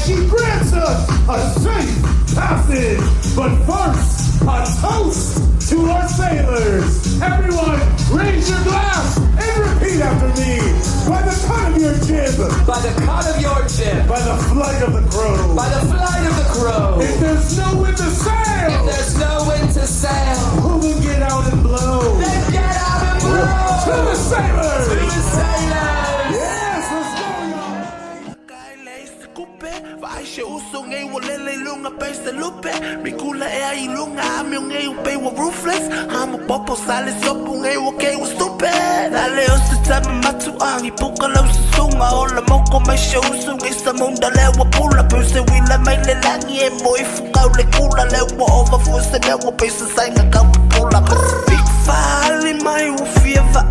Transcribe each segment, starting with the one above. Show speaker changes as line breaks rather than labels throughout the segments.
she grants us a safe passage. But first, a toast to our sailors. Everyone, raise your glass and repeat after me. By the cut of your jib.
By the cut of your jib.
By the flight of the crow.
By the flight of the crow.
If there's no wind to sail.
If there's no wind to sail.
Who will get out and blow?
Then get out and blow.
To the sailors.
To the sailors.
Yes, let's go, y'all.
Vai se uso ngay wala lay lunga base the lupe Mikula e ilunga ami ngay pay wa ruthless I'm a popo sale sopo ngay wa kay wa stupid Dale o sa tabi matu ang ipuka law sa sunga Ola mo ko may siya uso ngay sa munda lewa pula Pero sa wila may lelangi e mo ifukaw le kula Lewa overfusa lewa base sa nga kapula Big file may ufieva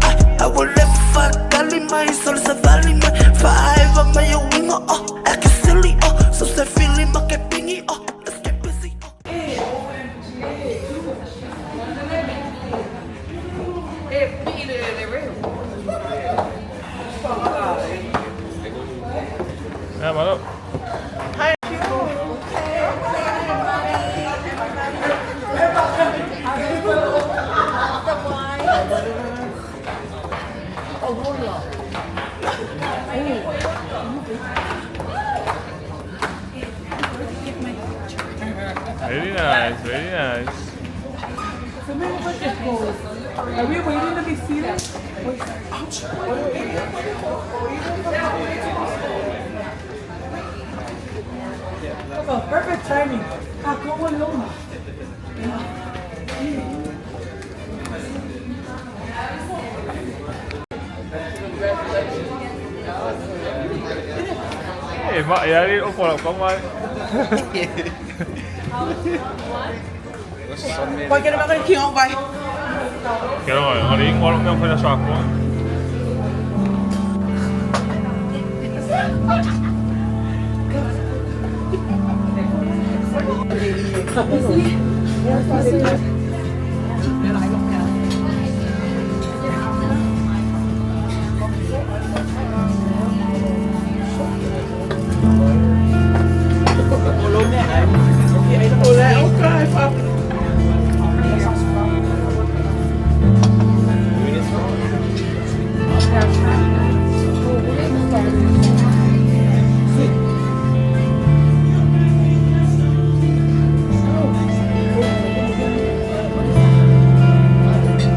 I will never fuck ali may sol sa valley may Five of my wingo I can silly so se feeling ma che pingi let's get busy
Ja, maar op. Very nice, very nice.
Are we waiting to be seated? Oh, perfect timing. ¿Cómo no?
Hey, maar jij niet opvallen, kom maar.
Pag naman kayo kiyong ba?
Kaya nga, haring walang nang pinasak mo.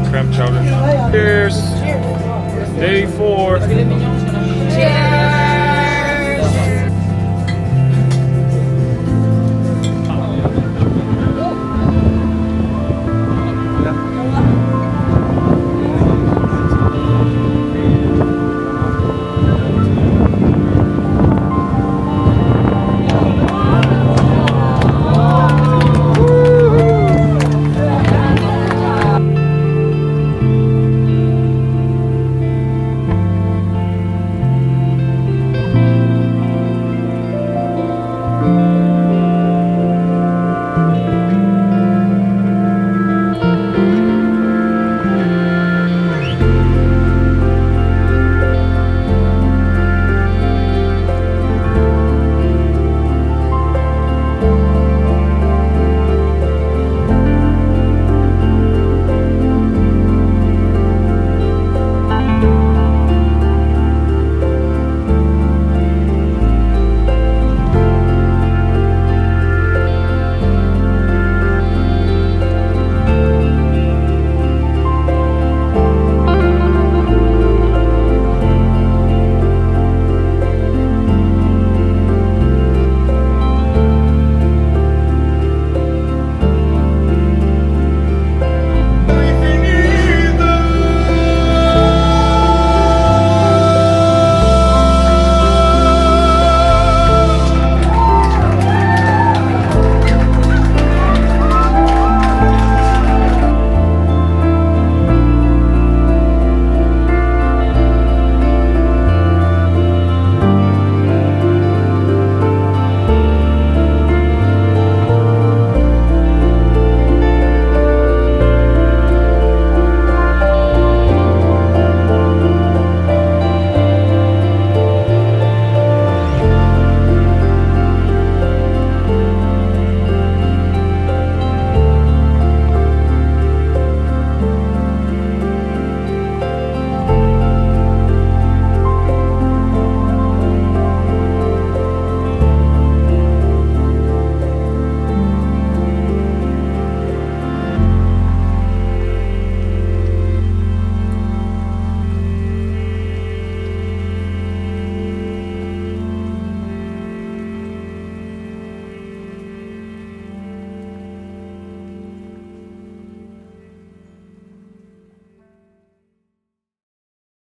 Cram chowder. Cheers. Day 4.